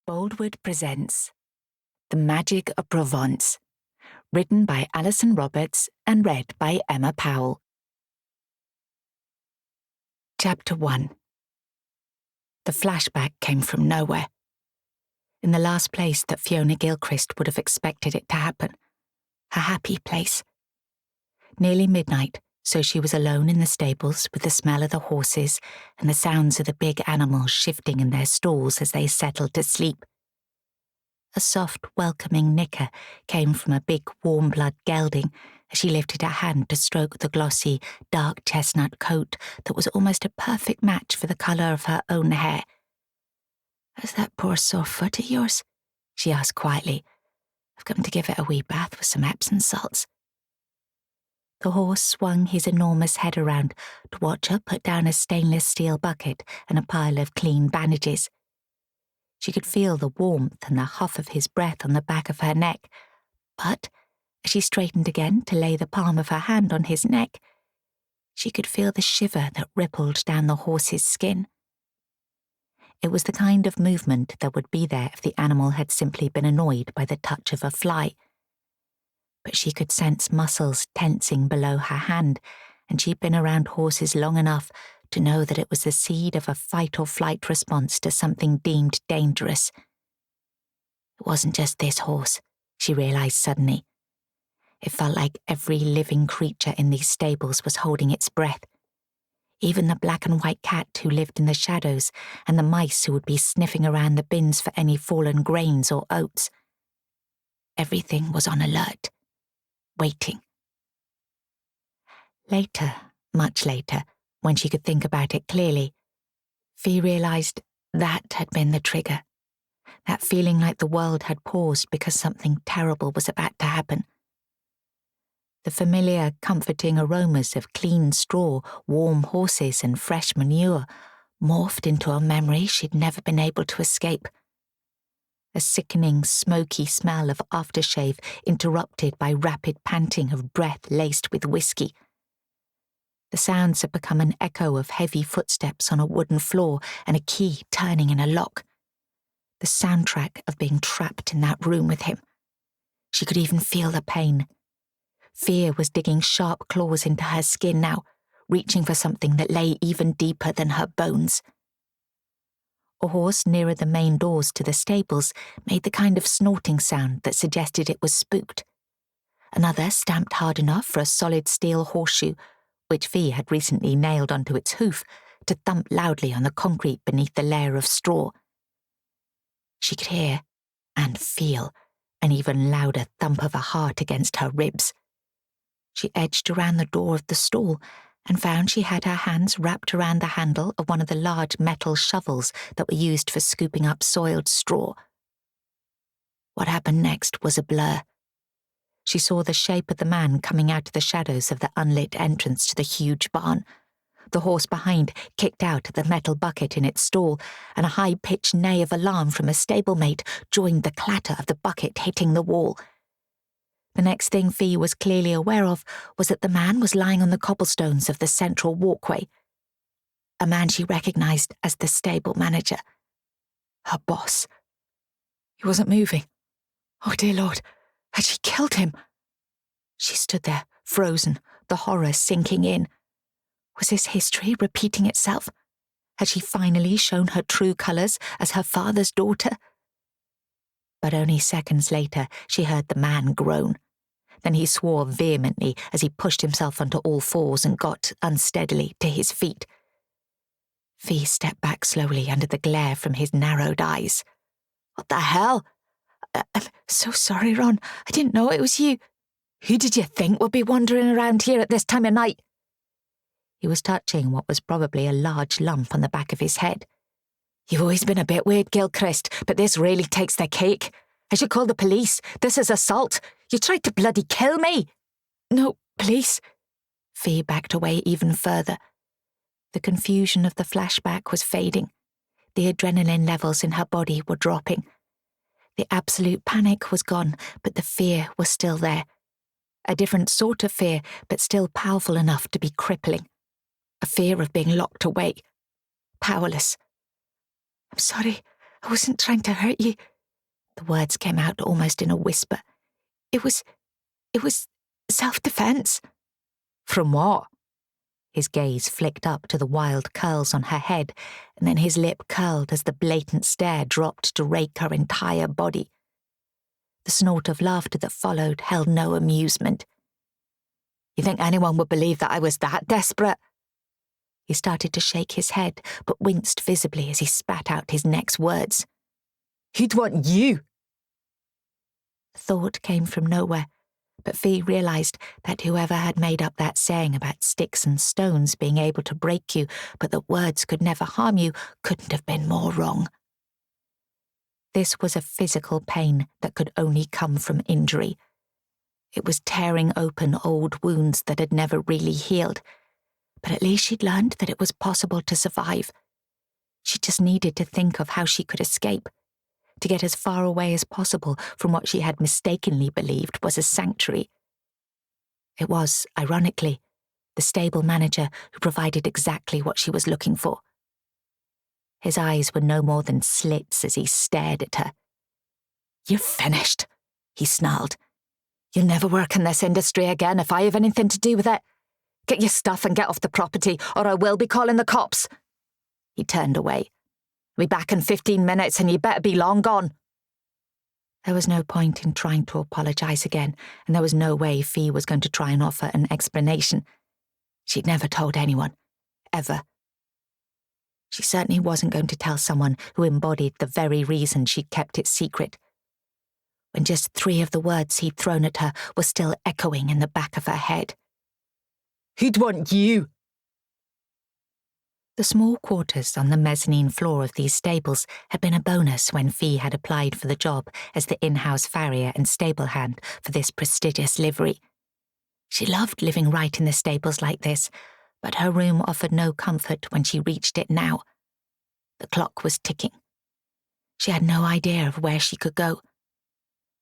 Boldwood presents The Magic of Provence, written by Alison Roberts and read by Emma Powell. Chapter 1. The flashback came from nowhere. In the last place that Fiona Gilchrist would have expected it to happen. Her happy place. Nearly midnight, so she was alone in the stables with the smell of the horses and the sounds of the big animals shifting in their stalls as they settled to sleep. A soft, welcoming nicker came from a big, warm-blood gelding as she lifted her hand to stroke the glossy, dark chestnut coat that was almost a perfect match for the colour of her own hair. "Is that poor sore foot of yours?" she asked quietly. "I've come to give it a wee bath with some Epsom salts." The horse swung his enormous head around to watch her put down a stainless steel bucket and a pile of clean bandages. She could feel the warmth and the huff of his breath on the back of her neck, but as she straightened again to lay the palm of her hand on his neck, she could feel the shiver that rippled down the horse's skin. It was the kind of movement that would be there if the animal had simply been annoyed by the touch of a fly. But she could sense muscles tensing below her hand, and she'd been around horses long enough to know that it was the seed of a fight-or-flight response to something deemed dangerous. It wasn't just this horse, she realised suddenly. It felt like every living creature in these stables was holding its breath. Even the black and white cat who lived in the shadows and the mice who would be sniffing around the bins for any fallen grains or oats. Everything was on alert, waiting. Later, much later, when she could think about it clearly, Fee realised that had been the trigger. That feeling like the world had paused because something terrible was about to happen. The familiar, comforting aromas of clean straw, warm horses and fresh manure morphed into a memory she'd never been able to escape. A sickening, smoky smell of aftershave interrupted by rapid panting of breath laced with whiskey. The sounds had become an echo of heavy footsteps on a wooden floor and a key turning in a lock. The soundtrack of being trapped in that room with him. She could even feel the pain. Fear was digging sharp claws into her skin now, reaching for something that lay even deeper than her bones. A horse nearer the main doors to the stables made the kind of snorting sound that suggested it was spooked. Another stamped hard enough for a solid steel horseshoe, which Fee had recently nailed onto its hoof, to thump loudly on the concrete beneath the layer of straw. She could hear and feel an even louder thump of a heart against her ribs. She edged around the door of the stall and found she had her hands wrapped around the handle of one of the large metal shovels that were used for scooping up soiled straw. What happened next was a blur. She saw the shape of the man coming out of the shadows of the unlit entrance to the huge barn. The horse behind kicked out the metal bucket in its stall, and a high-pitched neigh of alarm from a stablemate joined the clatter of the bucket hitting the wall. The next thing Fee was clearly aware of was that the man was lying on the cobblestones of the central walkway. A man she recognised as the stable manager. Her boss. He wasn't moving. Oh dear Lord, had she killed him? She stood there, frozen, the horror sinking in. Was this history repeating itself? Had she finally shown her true colours as her father's daughter? But only seconds later she heard the man groan. Then he swore vehemently as he pushed himself onto all fours and got, unsteadily, to his feet. Fee stepped back slowly under the glare from his narrowed eyes. "What the hell? I'm so sorry, Ron. I didn't know it was you. Who did you think would be wandering around here at this time of night?" He was touching what was probably a large lump on the back of his head. "You've always been a bit weird, Gilchrist, but this really takes the cake. I should call the police. This is assault. You tried to bloody kill me." "No, police." Fee backed away even further. The confusion of the flashback was fading. The adrenaline levels in her body were dropping. The absolute panic was gone, but the fear was still there. A different sort of fear, but still powerful enough to be crippling. A fear of being locked away. Powerless. "I'm sorry. I wasn't trying to hurt you." The words came out almost in a whisper. It was self-defense." "From what?" His gaze flicked up to the wild curls on her head, and then his lip curled as the blatant stare dropped to rake her entire body. The snort of laughter that followed held no amusement. "You think anyone would believe that I was that desperate?" He started to shake his head, but winced visibly as he spat out his next words. "Who'd want you?" The thought came from nowhere, but Fee realised that whoever had made up that saying about sticks and stones being able to break you, but that words could never harm you, couldn't have been more wrong. This was a physical pain that could only come from injury. It was tearing open old wounds that had never really healed, but at least she'd learned that it was possible to survive. She just needed to think of how she could escape, to get as far away as possible from what she had mistakenly believed was a sanctuary. It was, ironically, the stable manager who provided exactly what she was looking for. His eyes were no more than slits as he stared at her. "You're finished," he snarled. "You'll never work in this industry again if I have anything to do with it. Get your stuff and get off the property, or I will be calling the cops." He turned away. "I'll be back in 15 minutes and you better be long gone." There was no point in trying to apologise again, and there was no way Fee was going to try and offer an explanation. She'd never told anyone, ever. She certainly wasn't going to tell someone who embodied the very reason she'd kept it secret. When just 3 of the words he'd thrown at her were still echoing in the back of her head. "Who'd want you?" The small quarters on the mezzanine floor of these stables had been a bonus when Fee had applied for the job as the in-house farrier and stable hand for this prestigious livery. She loved living right in the stables like this, but her room offered no comfort when she reached it now. The clock was ticking. She had no idea of where she could go.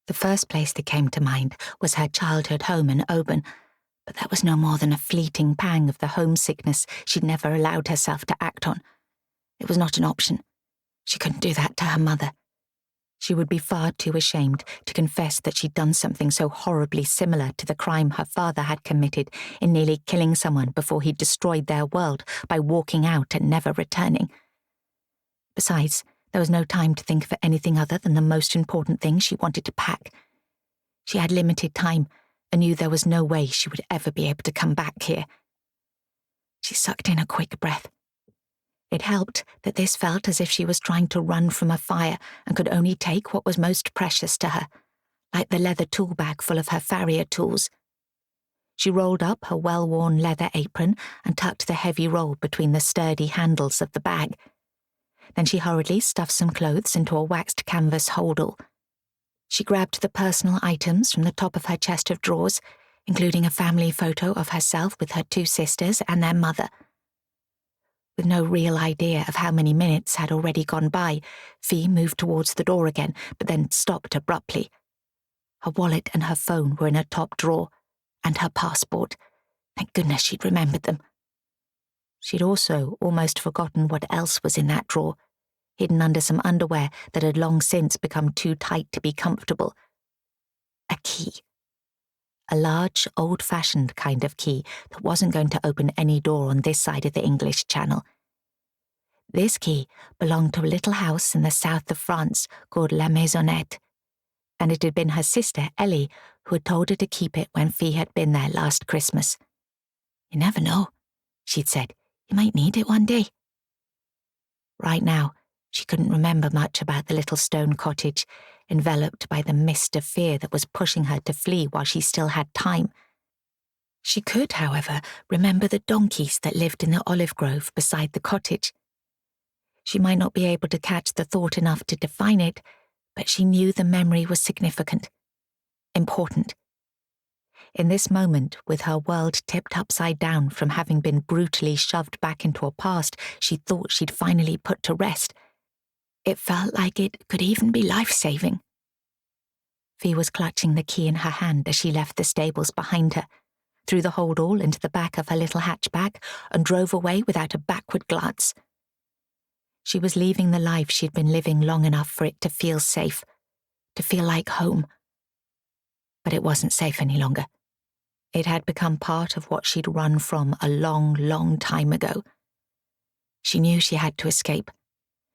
The first place that came to mind was her childhood home in Oban, but that was no more than a fleeting pang of the homesickness she'd never allowed herself to act on. It was not an option. She couldn't do that to her mother. She would be far too ashamed to confess that she'd done something so horribly similar to the crime her father had committed in nearly killing someone before he destroyed their world by walking out and never returning. Besides, there was no time to think of anything other than the most important thing she wanted to pack. She had limited time and knew there was no way she would ever be able to come back here. She sucked in a quick breath. It helped that this felt as if she was trying to run from a fire and could only take what was most precious to her, like the leather tool bag full of her farrier tools. She rolled up her well-worn leather apron and tucked the heavy roll between the sturdy handles of the bag. Then she hurriedly stuffed some clothes into a waxed canvas holdall. She grabbed the personal items from the top of her chest of drawers, including a family photo of herself with her 2 sisters and their mother. With no real idea of how many minutes had already gone by, Fee moved towards the door again, but then stopped abruptly. Her wallet and her phone were in her top drawer, and her passport. Thank goodness she'd remembered them. She'd also almost forgotten what else was in that drawer, hidden under some underwear that had long since become too tight to be comfortable. A key. A large, old-fashioned kind of key that wasn't going to open any door on this side of the English Channel. This key belonged to a little house in the south of France called La Maisonette, and it had been her sister, Ellie, who had told her to keep it when Fee had been there last Christmas. "You never know," she'd said. "You might need it one day." Right now, she couldn't remember much about the little stone cottage, enveloped by the mist of fear that was pushing her to flee while she still had time. She could, however, remember the donkeys that lived in the olive grove beside the cottage. She might not be able to catch the thought enough to define it, but she knew the memory was significant, important. In this moment, with her world tipped upside down from having been brutally shoved back into a past she thought she'd finally put to rest, it felt like it could even be life-saving. Fee was clutching the key in her hand as she left the stables behind her, threw the holdall into the back of her little hatchback, and drove away without a backward glance. She was leaving the life she'd been living long enough for it to feel safe, to feel like home. But it wasn't safe any longer. It had become part of what she'd run from a long, long time ago. She knew she had to escape.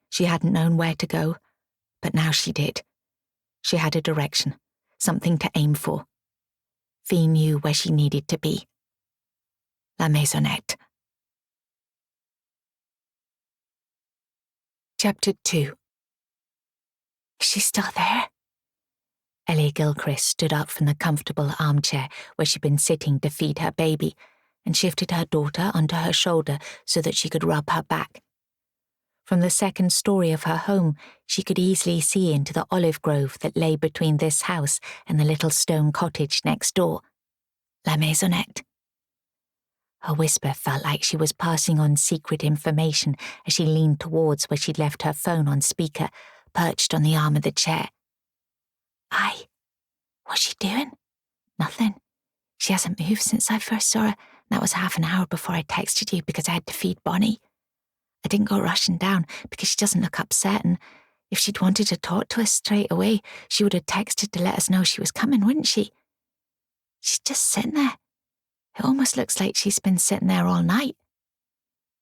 She hadn't known where to go, but now she did. She had a direction, something to aim for. Fee knew where she needed to be. La Maisonette. Chapter 2. Is she still there? Ellie Gilchrist stood up from the comfortable armchair where she'd been sitting to feed her baby and shifted her daughter onto her shoulder so that she could rub her back. From the second story of her home, she could easily see into the olive grove that lay between this house and the little stone cottage next door. La Maisonette. Her whisper felt like she was passing on secret information as she leaned towards where she'd left her phone on speaker, perched on the arm of the chair. Aye. What's she doing? Nothing. She hasn't moved since I first saw her. That was half an hour before I texted you because I had to feed Bonnie. I didn't go rushing down because she doesn't look upset, and if she'd wanted to talk to us straight away, she would have texted to let us know she was coming, wouldn't she? She's just sitting there. It almost looks like she's been sitting there all night.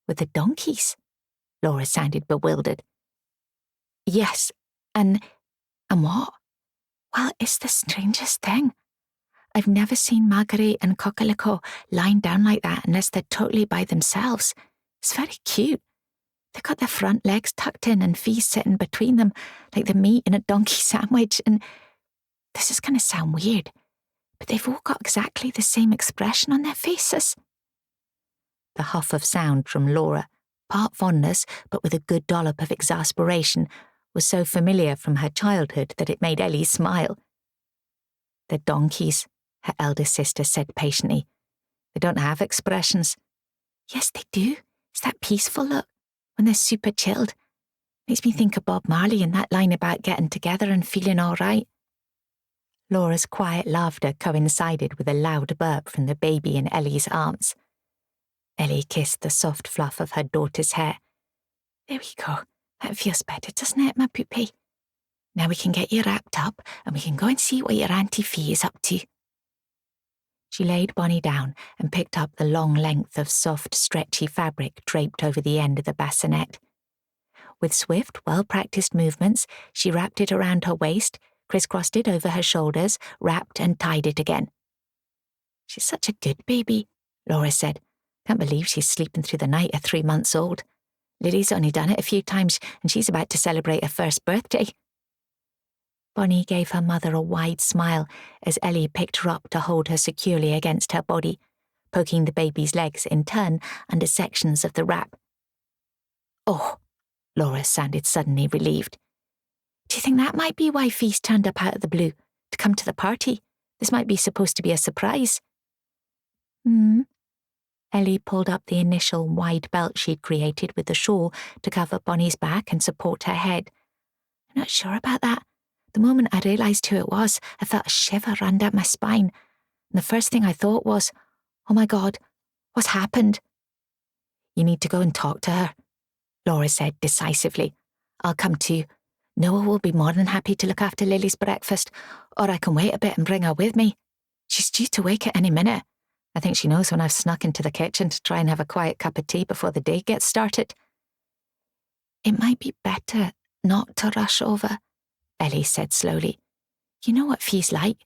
With the donkeys? Laura sounded bewildered. Yes, and what? Well, it's the strangest thing. I've never seen Marguerite and Coquelicot lying down like that unless they're totally by themselves. It's very cute. They've got their front legs tucked in and Fee sitting between them like the meat in a donkey sandwich, and this is going to sound weird, but they've all got exactly the same expression on their faces. The huff of sound from Laura, part fondness but with a good dollop of exasperation, was so familiar from her childhood that it made Ellie smile. "The donkeys," her eldest sister said patiently. "They don't have expressions." "Yes, they do. It's that peaceful look, when they're super chilled. Makes me think of Bob Marley and that line about getting together and feeling all right." Laura's quiet laughter coincided with a loud burp from the baby in Ellie's arms. Ellie kissed the soft fluff of her daughter's hair. "There we go. That feels better, doesn't it, my poopy? Now we can get you wrapped up and we can go and see what your Auntie Fee is up to." She laid Bonnie down and picked up the long length of soft, stretchy fabric draped over the end of the bassinet. With swift, well-practiced movements, she wrapped it around her waist, crisscrossed it over her shoulders, wrapped and tied it again. "She's such a good baby," Laura said. "Can't believe she's sleeping through the night at 3 months old. Lily's only done it a few times and she's about to celebrate her first birthday." Bonnie gave her mother a wide smile as Ellie picked her up to hold her securely against her body, poking the baby's legs in turn under sections of the wrap. "Oh," Laura sounded suddenly relieved. "Do you think that might be why Fee's turned up out of the blue, to come to the party? This might be supposed to be a surprise." Ellie pulled up the initial wide belt she'd created with the shawl to cover Bonnie's back and support her head. "I'm not sure about that. The moment I realised who it was, I felt a shiver run down my spine. And the first thing I thought was, oh my God, what's happened?" "You need to go and talk to her," Laura said decisively. "I'll come too. Noah will be more than happy to look after Lily's breakfast, or I can wait a bit and bring her with me. She's due to wake at any minute. I think she knows when I've snuck into the kitchen to try and have a quiet cup of tea before the day gets started." "It might be better not to rush over," Ellie said slowly. "You know what Fee's like.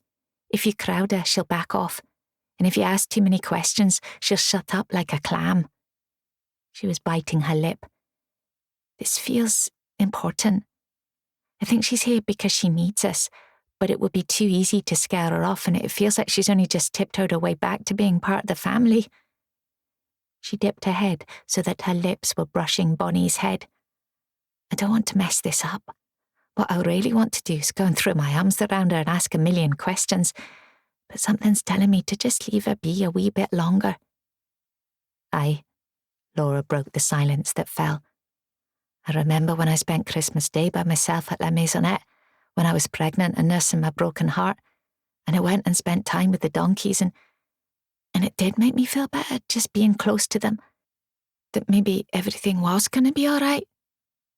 If you crowd her, she'll back off. And if you ask too many questions, she'll shut up like a clam." She was biting her lip. "This feels important. I think she's here because she needs us, but it would be too easy to scare her off, and it feels like she's only just tiptoed her way back to being part of the family." She dipped her head so that her lips were brushing Bonnie's head. "I don't want to mess this up. What I really want to do is go and throw my arms around her and ask a million questions, but something's telling me to just leave her be a wee bit longer." "Aye," Laura broke the silence that fell. "I remember when I spent Christmas Day by myself at La Maisonette, when I was pregnant and nursing my broken heart, and I went and spent time with the donkeys, and it did make me feel better just being close to them, that maybe everything was going to be all right.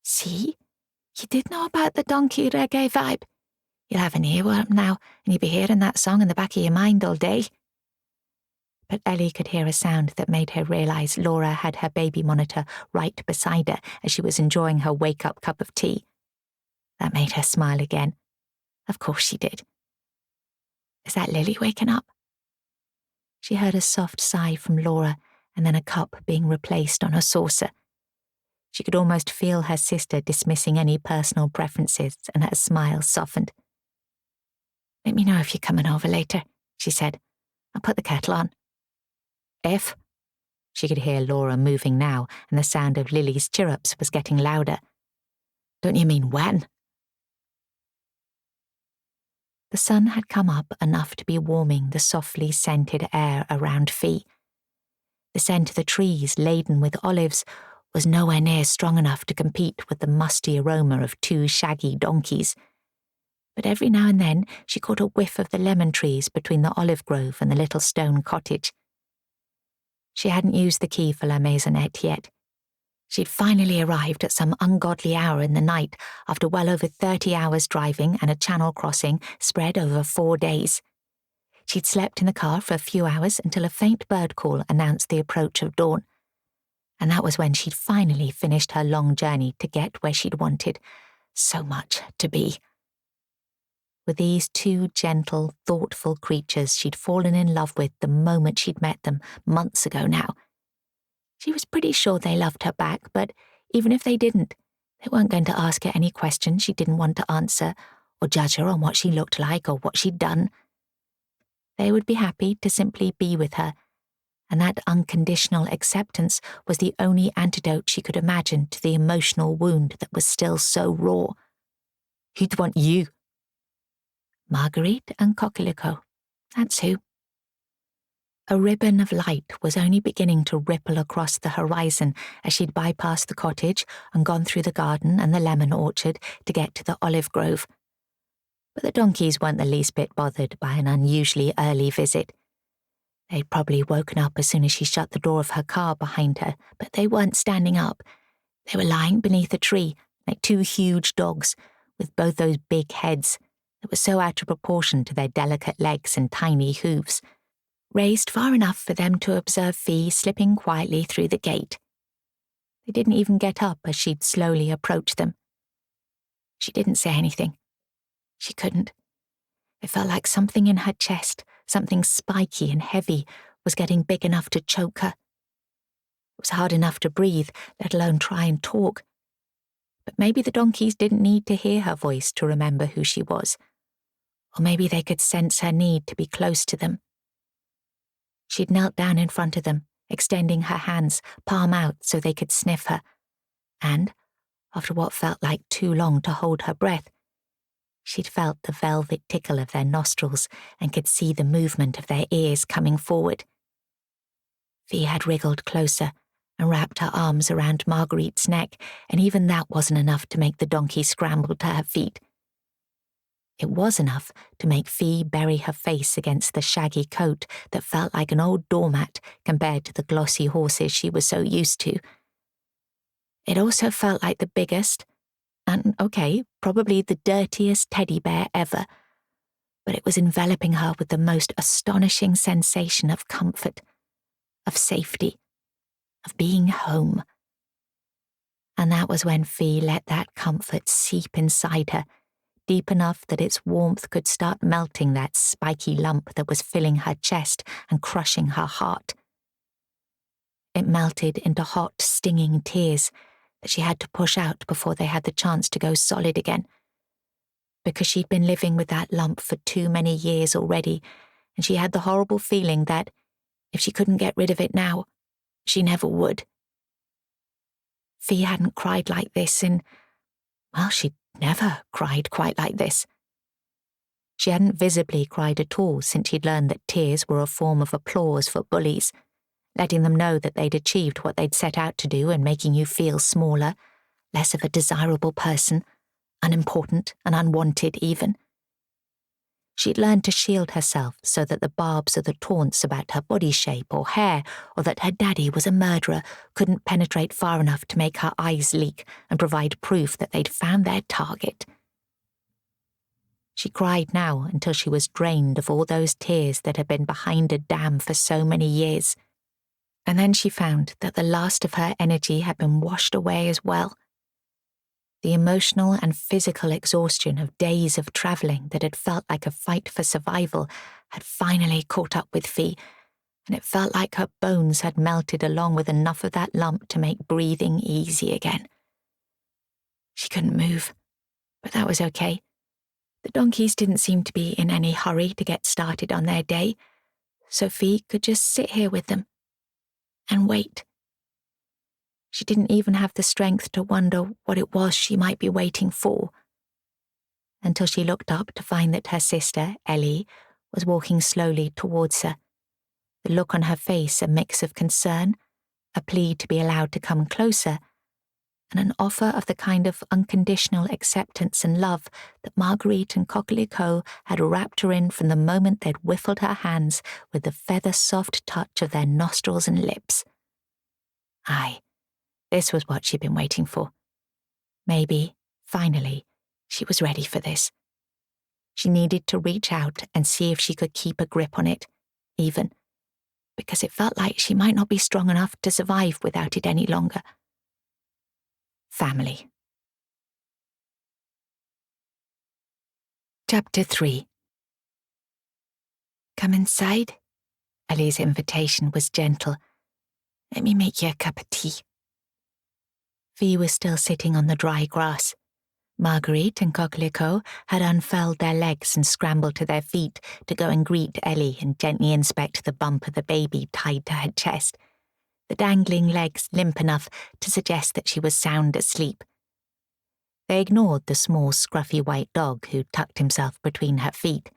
See? You did know about the donkey reggae vibe. You'll have an earworm now, and you'll be hearing that song in the back of your mind all day. But Ellie could hear a sound that made her realise Laura had her baby monitor right beside her as she was enjoying her wake-up cup of tea. That made her smile again. Of course she did. Is that Lily waking up? She heard a soft sigh from Laura and then a cup being replaced on a saucer. She could almost feel her sister dismissing any personal preferences, and her smile softened. Let me know if you're coming over later, she said. I'll put the kettle on. If? She could hear Laura moving now, and the sound of Lily's chirrups was getting louder. Don't you mean when? The sun had come up enough to be warming the softly scented air around Fee. The scent of the trees laden with olives was nowhere near strong enough to compete with the musty aroma of 2 shaggy donkeys. But every now and then she caught a whiff of the lemon trees between the olive grove and the little stone cottage. She hadn't used the key for La Maisonette yet. She'd finally arrived at some ungodly hour in the night after well over 30 hours driving and a channel crossing spread over 4 days. She'd slept in the car for a few hours until a faint bird call announced the approach of dawn. And that was when she'd finally finished her long journey to get where she'd wanted so much to be. With these 2 gentle, thoughtful creatures she'd fallen in love with the moment she'd met them months ago now. She was pretty sure they loved her back, but even if they didn't, they weren't going to ask her any questions she didn't want to answer, or judge her on what she looked like or what she'd done. They would be happy to simply be with her, and that unconditional acceptance was the only antidote she could imagine to the emotional wound that was still so raw. Who'd want you? Marguerite and Coquelicot, that's who. A ribbon of light was only beginning to ripple across the horizon as she'd bypassed the cottage and gone through the garden and the lemon orchard to get to the olive grove. But the donkeys weren't the least bit bothered by an unusually early visit. They'd probably woken up as soon as she shut the door of her car behind her, but they weren't standing up. They were lying beneath a tree, like 2 huge dogs, with both those big heads that were so out of proportion to their delicate legs and tiny hooves, raised far enough for them to observe Fee slipping quietly through the gate. They didn't even get up as she'd slowly approach them. She didn't say anything. She couldn't. It felt like something in her chest, something spiky and heavy, was getting big enough to choke her. It was hard enough to breathe, let alone try and talk. But maybe the donkeys didn't need to hear her voice to remember who she was. Or maybe they could sense her need to be close to them. She'd knelt down in front of them, extending her hands, palm out so they could sniff her. And, after what felt like too long to hold her breath, she'd felt the velvet tickle of their nostrils and could see the movement of their ears coming forward. Fee had wriggled closer and wrapped her arms around Marguerite's neck, and even that wasn't enough to make the donkey scramble to her feet. It was enough to make Fee bury her face against the shaggy coat that felt like an old doormat compared to the glossy horses she was so used to. It also felt like the biggest, and probably the dirtiest teddy bear ever, but it was enveloping her with the most astonishing sensation of comfort, of safety, of being home. And that was when Fee let that comfort seep inside her, deep enough that its warmth could start melting that spiky lump that was filling her chest and crushing her heart. It melted into hot, stinging tears that she had to push out before they had the chance to go solid again. Because she'd been living with that lump for too many years already, and she had the horrible feeling that, if she couldn't get rid of it now, she never would. Fee hadn't cried like this she'd never cried quite like this. She hadn't visibly cried at all since she'd learned that tears were a form of applause for bullies, letting them know that they'd achieved what they'd set out to do and making you feel smaller, less of a desirable person, unimportant and unwanted even. She'd learned to shield herself so that the barbs of the taunts about her body shape or hair, or that her daddy was a murderer, couldn't penetrate far enough to make her eyes leak and provide proof that they'd found their target. She cried now until she was drained of all those tears that had been behind a dam for so many years. And then she found that the last of her energy had been washed away as well. The emotional and physical exhaustion of days of travelling that had felt like a fight for survival had finally caught up with Fee, and it felt like her bones had melted along with enough of that lump to make breathing easy again. She couldn't move, but that was okay. The donkeys didn't seem to be in any hurry to get started on their day, so Fee could just sit here with them and wait. She didn't even have the strength to wonder what it was she might be waiting for, until she looked up to find that her sister, Ellie, was walking slowly towards her, the look on her face a mix of concern, a plea to be allowed to come closer, and an offer of the kind of unconditional acceptance and love that Marguerite and Coquelicot had wrapped her in from the moment they'd whiffled her hands with the feather-soft touch of their nostrils and lips. Aye, this was what she'd been waiting for. Maybe, finally, she was ready for this. She needed to reach out and see if she could keep a grip on it, even, because it felt like she might not be strong enough to survive without it any longer. Family. Chapter 3. Come inside? Ellie's invitation was gentle. Let me make you a cup of tea. Fee was still sitting on the dry grass. Marguerite and Coquelicot had unfurled their legs and scrambled to their feet to go and greet Ellie and gently inspect the bump of the baby tied to her chest, the dangling legs limp enough to suggest that she was sound asleep. They ignored the small, scruffy white dog who tucked himself between her feet.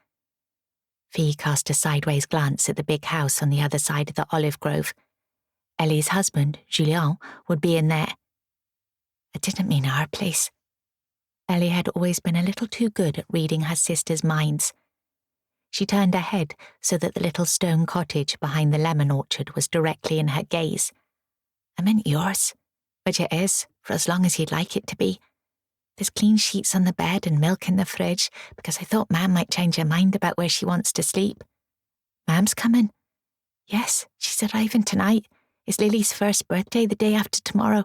Fee cast a sideways glance at the big house on the other side of the olive grove. Ellie's husband, Julien, would be in there. I didn't mean our place. Ellie had always been a little too good at reading her sister's minds. She turned her head so that the little stone cottage behind the lemon orchard was directly in her gaze. I meant yours, which it is, for as long as you'd like it to be. There's clean sheets on the bed and milk in the fridge, because I thought Mam might change her mind about where she wants to sleep. Mam's coming. Yes, she's arriving tonight. It's Lily's first birthday the day after tomorrow.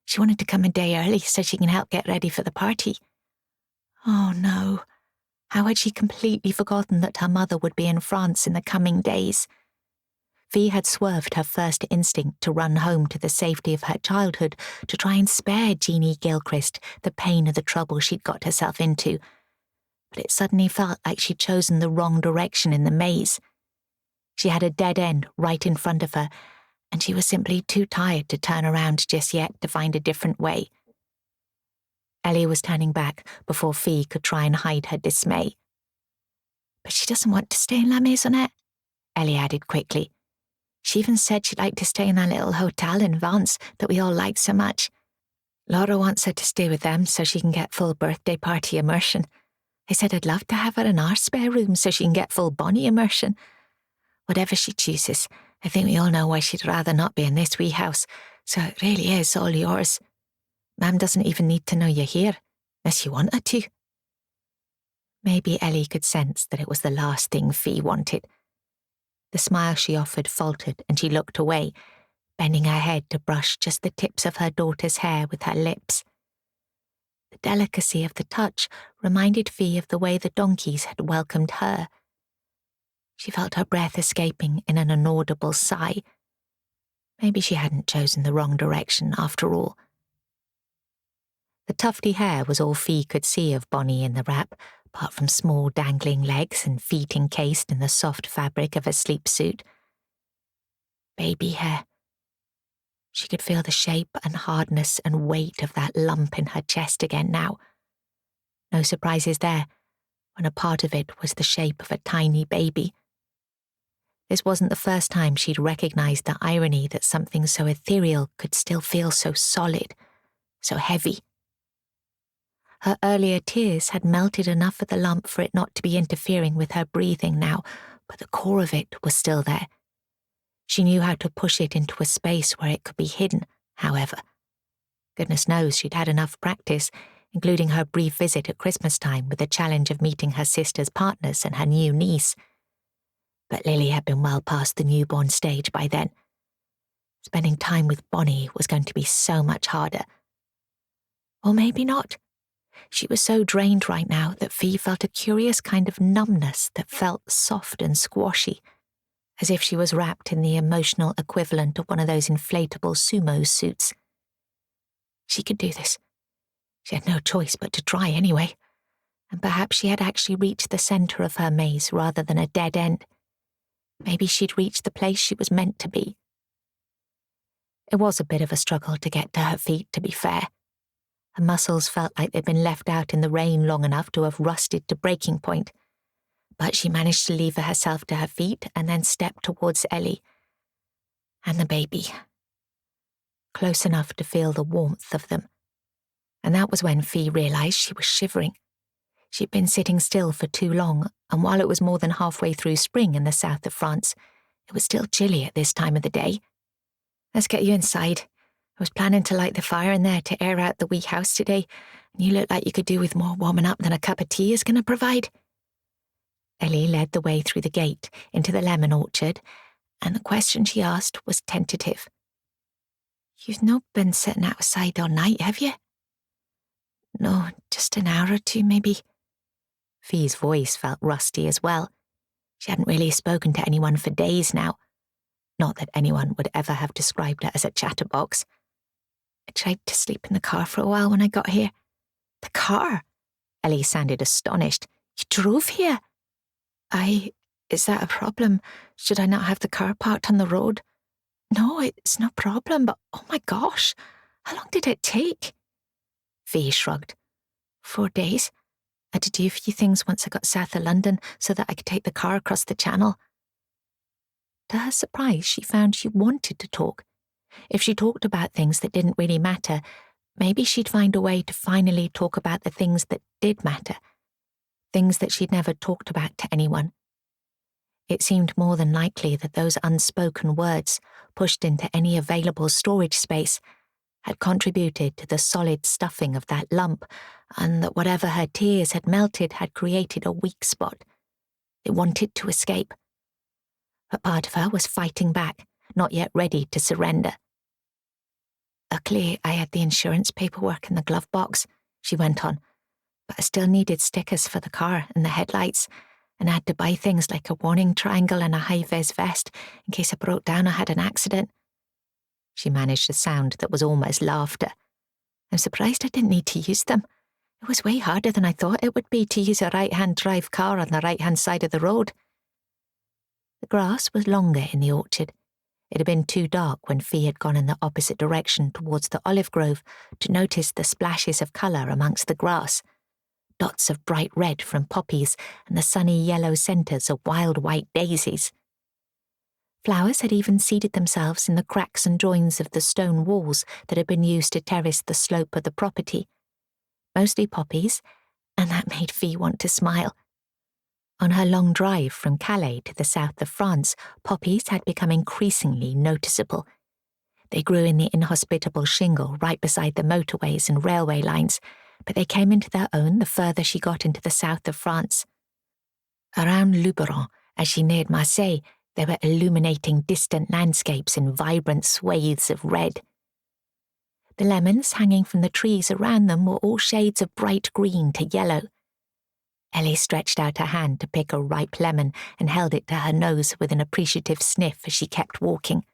She wanted to come a day early so she can help get ready for the party. Oh no. How had she completely forgotten that her mother would be in France in the coming days? Fee had swerved her first instinct to run home to the safety of her childhood to try and spare Jeannie Gilchrist the pain of the trouble she'd got herself into. But it suddenly felt like she'd chosen the wrong direction in the maze. She had a dead end right in front of her, and she was simply too tired to turn around just yet to find a different way. Ellie was turning back before Fee could try and hide her dismay. But she doesn't want to stay in La Maisonette, Ellie added quickly. She even said she'd like to stay in that little hotel in Vence that we all like so much. Laura wants her to stay with them so she can get full birthday party immersion. I said I'd love to have her in our spare room so she can get full Bonnie immersion. Whatever she chooses, I think we all know why she'd rather not be in this wee house, so it really is all yours. Mam doesn't even need to know you're here, unless you want her to. Maybe Ellie could sense that it was the last thing Fee wanted. The smile she offered faltered and she looked away, bending her head to brush just the tips of her daughter's hair with her lips. The delicacy of the touch reminded Fee of the way the donkeys had welcomed her. She felt her breath escaping in an inaudible sigh. Maybe she hadn't chosen the wrong direction after all. The tufty hair was all Fee could see of Bonnie in the wrap, apart from small dangling legs and feet encased in the soft fabric of a sleep suit. Baby hair. She could feel the shape and hardness and weight of that lump in her chest again now. No surprises there, when a part of it was the shape of a tiny baby. This wasn't the first time she'd recognized the irony that something so ethereal could still feel so solid, so heavy. Her earlier tears had melted enough of the lump for it not to be interfering with her breathing now, but the core of it was still there. She knew how to push it into a space where it could be hidden, however. Goodness knows she'd had enough practice, including her brief visit at Christmas time with the challenge of meeting her sister's partners and her new niece. But Lily had been well past the newborn stage by then. Spending time with Bonnie was going to be so much harder. Or maybe not. She was so drained right now that Fee felt a curious kind of numbness that felt soft and squashy, as if she was wrapped in the emotional equivalent of one of those inflatable sumo suits. She could do this. She had no choice but to try anyway, and perhaps she had actually reached the centre of her maze rather than a dead end. Maybe she'd reached the place she was meant to be. It was a bit of a struggle to get to her feet, to be fair. Her muscles felt like they'd been left out in the rain long enough to have rusted to breaking point. But she managed to lever herself to her feet and then step towards Ellie and the baby, close enough to feel the warmth of them. And that was when Fee realised she was shivering. She'd been sitting still for too long, and while it was more than halfway through spring in the south of France, it was still chilly at this time of the day. "Let's get you inside. I was planning to light the fire in there to air out the wee house today, and you look like you could do with more warming up than a cup of tea is going to provide." Ellie led the way through the gate into the lemon orchard, and the question she asked was tentative. "You've not been sitting outside all night, have you?" "No, just an hour or two, maybe." Fee's voice felt rusty as well. She hadn't really spoken to anyone for days now. Not that anyone would ever have described her as a chatterbox. "I tried to sleep in the car for a while when I got here." "The car?" Ellie sounded astonished. "You drove here?" Is that a problem? Should I not have the car parked on the road?" "No, it's no problem, but oh my gosh, how long did it take?" Fee shrugged. 4 days. I had to do a few things once I got south of London so that I could take the car across the channel. To her surprise, she found she wanted to talk. If she talked about things that didn't really matter, maybe she'd find a way to finally talk about the things that did matter, things that she'd never talked about to anyone. It seemed more than likely that those unspoken words, pushed into any available storage space, had contributed to the solid stuffing of that lump, and that whatever her tears had melted had created a weak spot. It wanted to escape. But part of her was fighting back, not yet ready to surrender. "Luckily, I had the insurance paperwork in the glove box," she went on, "but I still needed stickers for the car and the headlights, and I had to buy things like a warning triangle and a high-vis vest in case I broke down or had an accident." She managed a sound that was almost laughter. "I'm surprised I didn't need to use them. It was way harder than I thought it would be to use a right-hand drive car on the right-hand side of the road." The grass was longer in the orchard. It had been too dark when Fee had gone in the opposite direction towards the olive grove to notice the splashes of colour amongst the grass, dots of bright red from poppies and the sunny yellow centres of wild white daisies. Flowers had even seeded themselves in the cracks and joins of the stone walls that had been used to terrace the slope of the property. Mostly poppies, and that made Fee want to smile. On her long drive from Calais to the south of France, poppies had become increasingly noticeable. They grew in the inhospitable shingle right beside the motorways and railway lines, but they came into their own the further she got into the south of France. Around Luberon, as she neared Marseille, they were illuminating distant landscapes in vibrant swathes of red. The lemons hanging from the trees around them were all shades of bright green to yellow. Ellie stretched out her hand to pick a ripe lemon and held it to her nose with an appreciative sniff as she kept walking.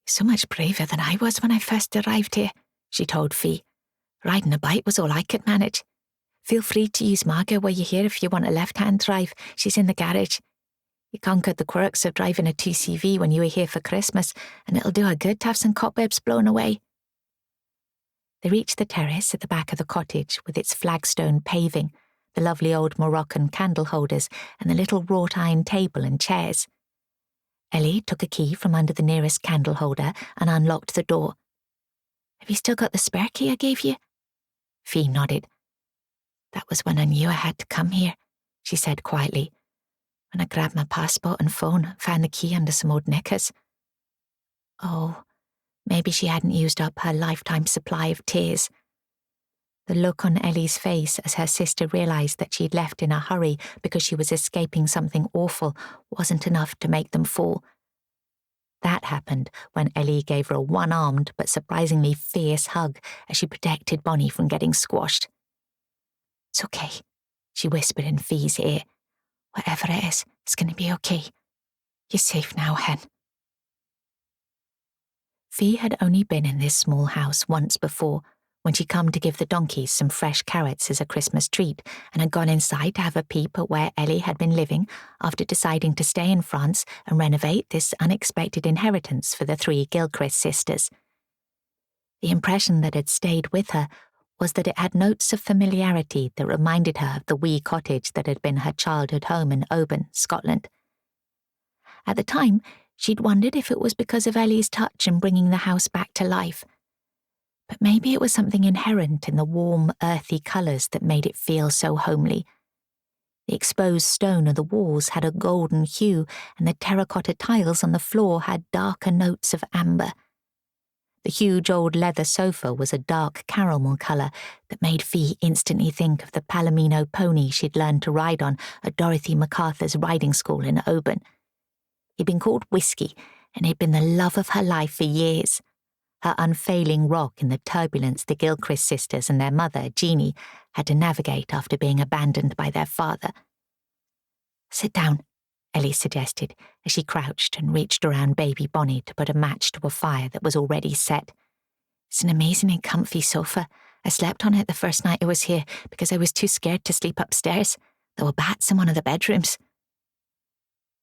"So much braver than I was when I first arrived here," she told Fee. "Riding a bike was all I could manage. Feel free to use Margot while you're here if you want a left-hand drive. She's in the garage. You conquered the quirks of driving a 2CV when you were here for Christmas, and it'll do her good to have some cobwebs blown away." They reached the terrace at the back of the cottage with its flagstone paving, the lovely old Moroccan candle holders, and the little wrought-iron table and chairs. Ellie took a key from under the nearest candle holder and unlocked the door. "Have you still got the spare key I gave you?" Fee nodded. was when I knew I had to come here," she said quietly, "when I grabbed my passport and phone and found the key under some old knickers." Oh, maybe she hadn't used up her lifetime supply of tears. The look on Ellie's face as her sister realised that she'd left in a hurry because she was escaping something awful wasn't enough to make them fall. That happened when Ellie gave her a one-armed but surprisingly fierce hug as she protected Bonnie from getting squashed. "It's okay," she whispered in Fee's ear. "Whatever it is, it's going to be okay. You're safe now, hen." Fee had only been in this small house once before, when she'd come to give the donkeys some fresh carrots as a Christmas treat, and had gone inside to have a peep at where Ellie had been living after deciding to stay in France and renovate this unexpected inheritance for the 3 Gilchrist sisters. The impression that had stayed with her was that it had notes of familiarity that reminded her of the wee cottage that had been her childhood home in Oban, Scotland. At the time, she'd wondered if it was because of Ellie's touch in bringing the house back to life. But maybe it was something inherent in the warm, earthy colours that made it feel so homely. The exposed stone of the walls had a golden hue, and the terracotta tiles on the floor had darker notes of amber. The huge old leather sofa was a dark caramel colour that made Fee instantly think of the Palomino pony she'd learned to ride on at Dorothy MacArthur's riding school in Oban. He'd been called Whiskey, and he'd been the love of her life for years. Her unfailing rock in the turbulence the Gilchrist sisters and their mother, Jeanie, had to navigate after being abandoned by their father. "Sit down," Ellie suggested as she crouched and reached around baby Bonnie to put a match to a fire that was already set. "It's an amazingly comfy sofa. I slept on it the first night I was here because I was too scared to sleep upstairs. There were bats in one of the bedrooms."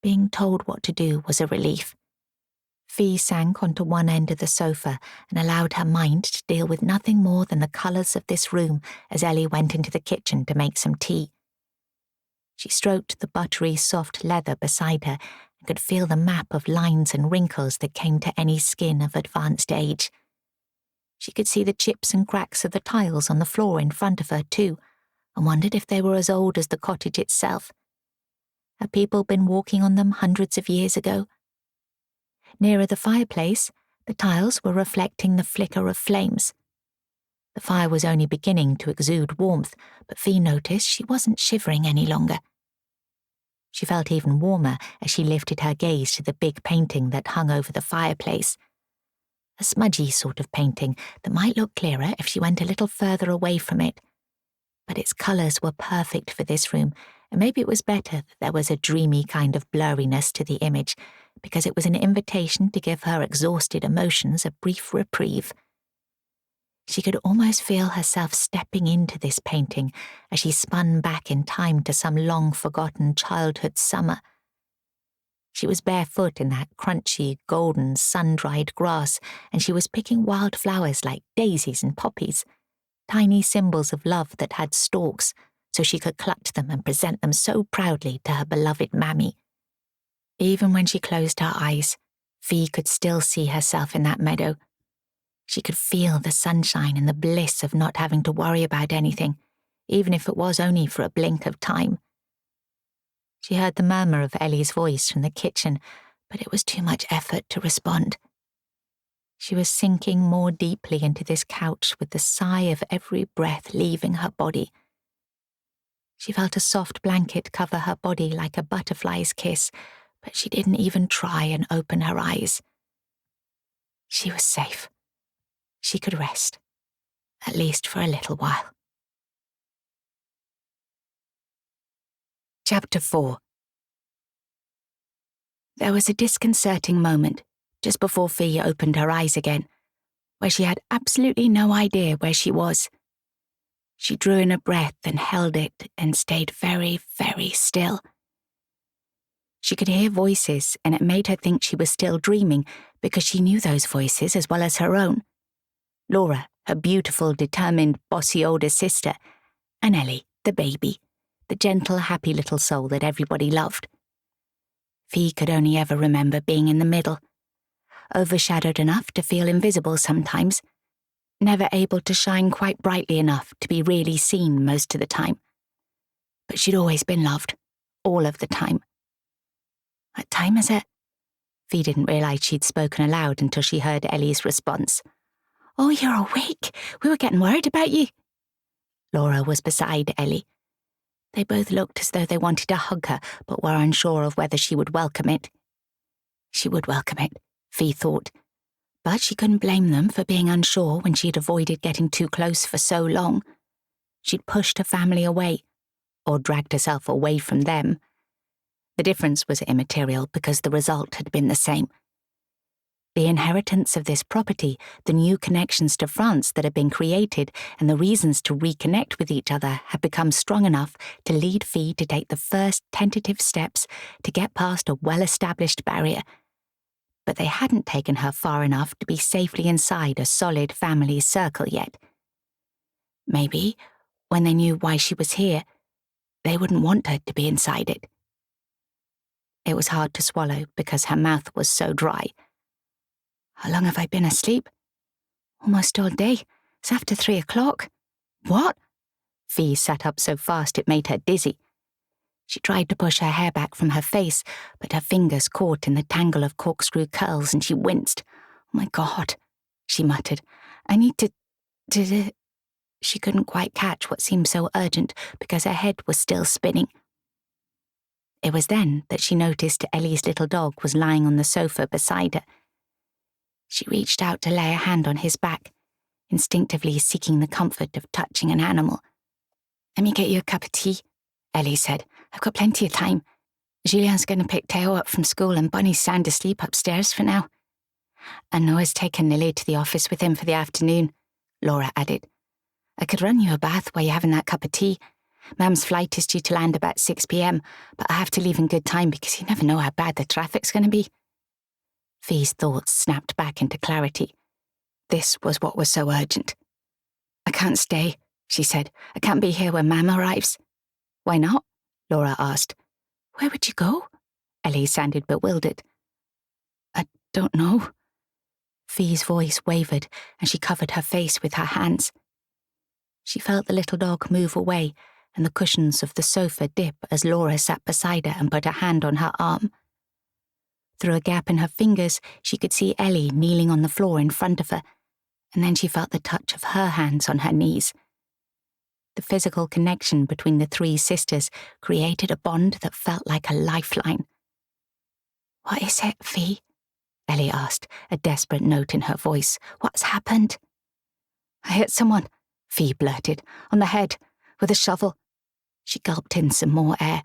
Being told what to do was a relief. Fee sank onto one end of the sofa and allowed her mind to deal with nothing more than the colours of this room as Ellie went into the kitchen to make some tea. She stroked the buttery, soft leather beside her and could feel the map of lines and wrinkles that came to any skin of advanced age. She could see the chips and cracks of the tiles on the floor in front of her too, and wondered if they were as old as the cottage itself. Had people been walking on them hundreds of years ago? Nearer the fireplace, the tiles were reflecting the flicker of flames. The fire was only beginning to exude warmth, but Fee noticed she wasn't shivering any longer. She felt even warmer as she lifted her gaze to the big painting that hung over the fireplace. A smudgy sort of painting that might look clearer if she went a little further away from it. But its colours were perfect for this room, and maybe it was better that there was a dreamy kind of blurriness to the image, because it was an invitation to give her exhausted emotions a brief reprieve. She could almost feel herself stepping into this painting as she spun back in time to some long-forgotten childhood summer. She was barefoot in that crunchy, golden, sun-dried grass, and she was picking wild flowers like daisies and poppies, tiny symbols of love that had stalks, so she could clutch them and present them so proudly to her beloved Mammy. Even when she closed her eyes, Fee could still see herself in that meadow. She could feel the sunshine and the bliss of not having to worry about anything, even if it was only for a blink of time. She heard the murmur of Ellie's voice from the kitchen, but it was too much effort to respond. She was sinking more deeply into this couch with the sigh of every breath leaving her body. She felt a soft blanket cover her body like a butterfly's kiss, but she didn't even try and open her eyes. She was safe. She could rest, at least for a little while. Chapter 4. There was a disconcerting moment, just before Fee opened her eyes again, where she had absolutely no idea where she was. She drew in a breath and held it and stayed very, very still. She could hear voices, and it made her think she was still dreaming because she knew those voices as well as her own. Laura, her beautiful, determined, bossy older sister, and Ellie, the baby, the gentle, happy little soul that everybody loved. Fee could only ever remember being in the middle, overshadowed enough to feel invisible sometimes, never able to shine quite brightly enough to be really seen most of the time. but she'd always been loved, all of the time. What time is it? Fee didn't realise she'd spoken aloud until she heard Ellie's response. Oh, you're awake. We were getting worried about you. Laura was beside Ellie. They both looked as though they wanted to hug her, but were unsure of whether she would welcome it. She would welcome it, Fee thought. But she couldn't blame them for being unsure when she'd avoided getting too close for so long. She'd pushed her family away, or dragged herself away from them. The difference was immaterial because the result had been the same. The inheritance of this property, the new connections to France that had been created, and the reasons to reconnect with each other had become strong enough to lead Fee to take the first tentative steps to get past a well-established barrier. But they hadn't taken her far enough to be safely inside a solid family circle yet. Maybe, when they knew why she was here, they wouldn't want her to be inside it. It was hard to swallow because her mouth was so dry. How long have I been asleep? Almost all day. It's after 3 o'clock. What? Fee sat up so fast it made her dizzy. She tried to push her hair back from her face, but her fingers caught in the tangle of corkscrew curls and she winced. Oh my God, she muttered. I need to... She couldn't quite catch what seemed so urgent because her head was still spinning. It was then that she noticed Ellie's little dog was lying on the sofa beside her. She reached out to lay a hand on his back, instinctively seeking the comfort of touching an animal. Let me get you a cup of tea, Ellie said. I've got plenty of time. Julien's going to pick Theo up from school and Bunny's sound asleep upstairs for now. And Noah's taken Lily to the office with him for the afternoon, Laura added. I could run you a bath while you're having that cup of tea. Mum's flight is due to land about 6 p.m, but I have to leave in good time because you never know how bad the traffic's going to be. Fee's thoughts snapped back into clarity. This was what was so urgent. I can't stay, she said. I can't be here when Mum arrives. Why not? Laura asked. Where would you go? Ellie sounded bewildered. I don't know. Fee's voice wavered and she covered her face with her hands. She felt the little dog move away and the cushions of the sofa dip as Laura sat beside her and put a hand on her arm. Through a gap in her fingers, she could see Ellie kneeling on the floor in front of her, and then she felt the touch of her hands on her knees. The physical connection between the three sisters created a bond that felt like a lifeline. What is it, Fee? Ellie asked, a desperate note in her voice. What's happened? I hit someone, Fee blurted, on the head, with a shovel. She gulped in some more air.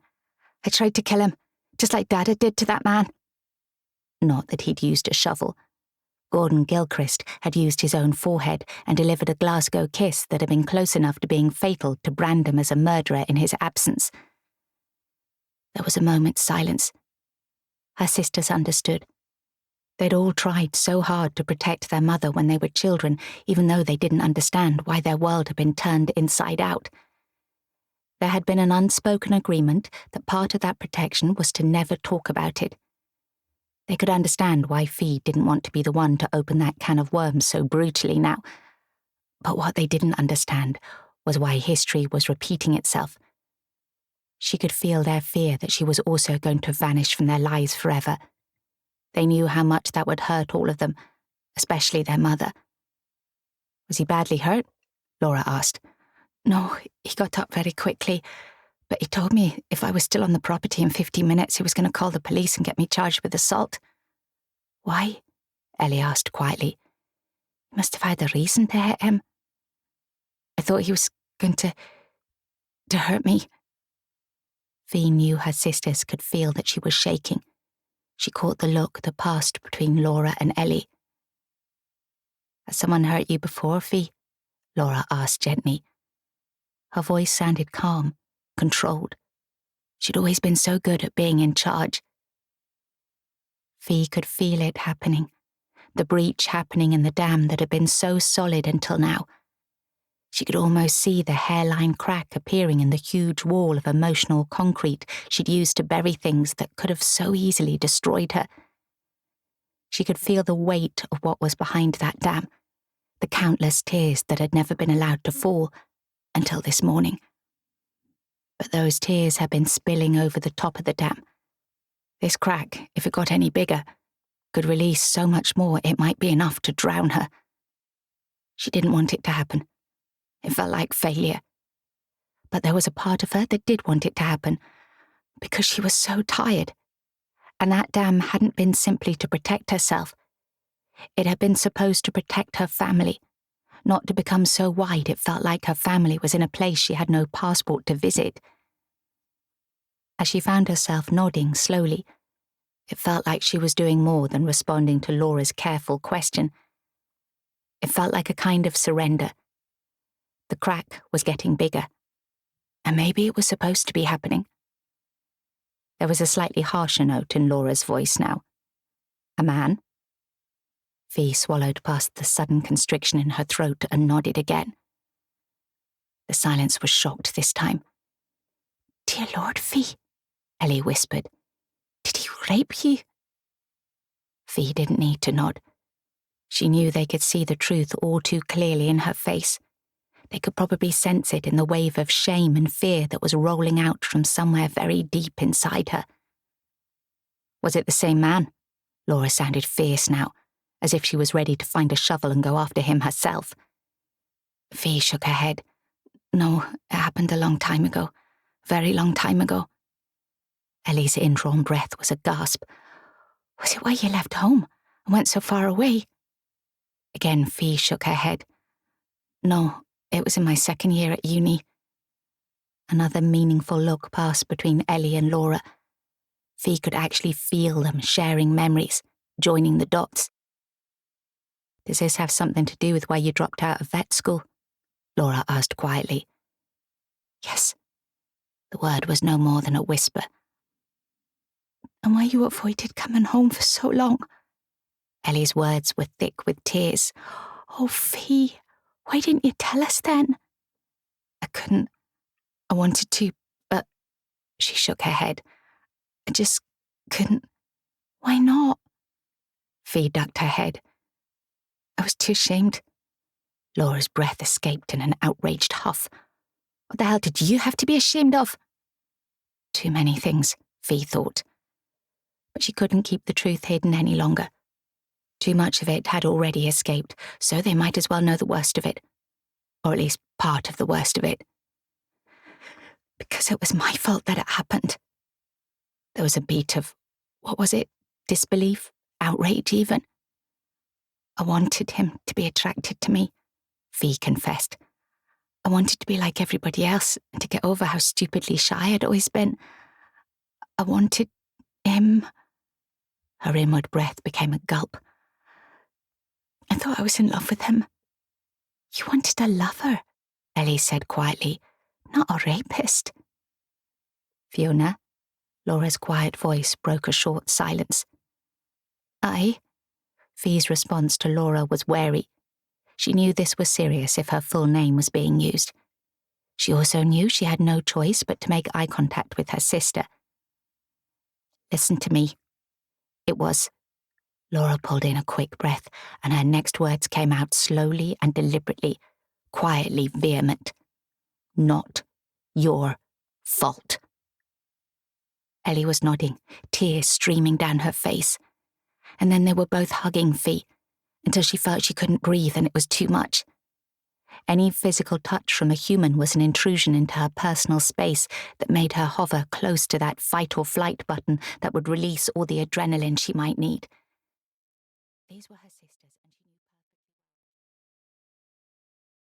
I tried to kill him, just like Dada did to that man. Not that he'd used a shovel. Gordon Gilchrist had used his own forehead and delivered a Glasgow kiss that had been close enough to being fatal to brand him as a murderer in his absence. There was a moment's silence. Her sisters understood. They'd all tried so hard to protect their mother when they were children, even though they didn't understand why their world had been turned inside out. There had been an unspoken agreement that part of that protection was to never talk about it. They could understand why Fee didn't want to be the one to open that can of worms so brutally now. But what they didn't understand was why history was repeating itself. She could feel their fear that she was also going to vanish from their lives forever. They knew how much that would hurt all of them, especially their mother. Was he badly hurt? Laura asked. No, he got up very quickly, but he told me if I was still on the property in 15 minutes, he was going to call the police and get me charged with assault. Why? Ellie asked quietly. He must have had a reason to hit him. I thought he was going to hurt me. Fee knew her sisters could feel that she was shaking. She caught the look that passed between Laura and Ellie. Has someone hurt you before, Fee? Laura asked gently. Her voice sounded calm, controlled. She'd always been so good at being in charge. Fee could feel it happening, the breach happening in the dam that had been so solid until now. She could almost see the hairline crack appearing in the huge wall of emotional concrete she'd used to bury things that could have so easily destroyed her. She could feel the weight of what was behind that dam, the countless tears that had never been allowed to fall until this morning. But those tears had been spilling over the top of the dam. This crack, if it got any bigger, could release so much more it might be enough to drown her. She didn't want it to happen. It felt like failure. But there was a part of her that did want it to happen, because she was so tired. And that dam hadn't been simply to protect herself. It had been supposed to protect her family, not to become so wide it felt like her family was in a place she had no passport to visit. As she found herself nodding slowly, it felt like she was doing more than responding to Laura's careful question. It felt like a kind of surrender. The crack was getting bigger, and maybe it was supposed to be happening. There was a slightly harsher note in Laura's voice now. A man? Fee swallowed past the sudden constriction in her throat and nodded again. The silence was shocked this time. "Dear Lord, Fee," Ellie whispered. "Did he rape you?" Fee didn't need to nod. She knew they could see the truth all too clearly in her face. They could probably sense it in the wave of shame and fear that was rolling out from somewhere very deep inside her. Was it the same man? Laura sounded fierce now, as if she was ready to find a shovel and go after him herself. Fee shook her head. "No, it happened a long time ago. Very long time ago." Ellie's indrawn breath was a gasp. "Was it why you left home and went so far away?" Again, Fee shook her head. "No, it was in my second year at uni." Another meaningful look passed between Ellie and Laura. Fee could actually feel them sharing memories, joining the dots. "Does this have something to do with why you dropped out of vet school?" Laura asked quietly. "Yes." The word was no more than a whisper. "And why you avoided coming home for so long?" Ellie's words were thick with tears. "Oh, Fee, why didn't you tell us then?" "I couldn't. I wanted to, but..." She shook her head. "I just couldn't." "Why not?" Fee ducked her head. "I was too ashamed." Laura's breath escaped in an outraged huff. "What the hell did you have to be ashamed of?" Too many things, Fee thought. But she couldn't keep the truth hidden any longer. Too much of it had already escaped, so they might as well know the worst of it. Or at least part of the worst of it. "Because it was my fault that it happened." There was a beat of, what was it? Disbelief? Outrage even? "I wanted him to be attracted to me," Fee confessed. "I wanted to be like everybody else and to get over how stupidly shy I'd always been. I wanted him..." Her inward breath became a gulp. "I thought I was in love with him." "You wanted a lover," Ellie said quietly, "not a rapist." "Fiona?" Laura's quiet voice broke a short silence. "Aye?" Fee's response to Laura was wary. She knew this was serious if her full name was being used. She also knew she had no choice but to make eye contact with her sister. "Listen to me." It was... Laura pulled in a quick breath, and her next words came out slowly and deliberately, quietly vehement. "Not your fault." Ellie was nodding, tears streaming down her face. And then they were both hugging Fee, until she felt she couldn't breathe and it was too much. Any physical touch from a human was an intrusion into her personal space that made her hover close to that fight or flight button that would release all the adrenaline she might need. These were her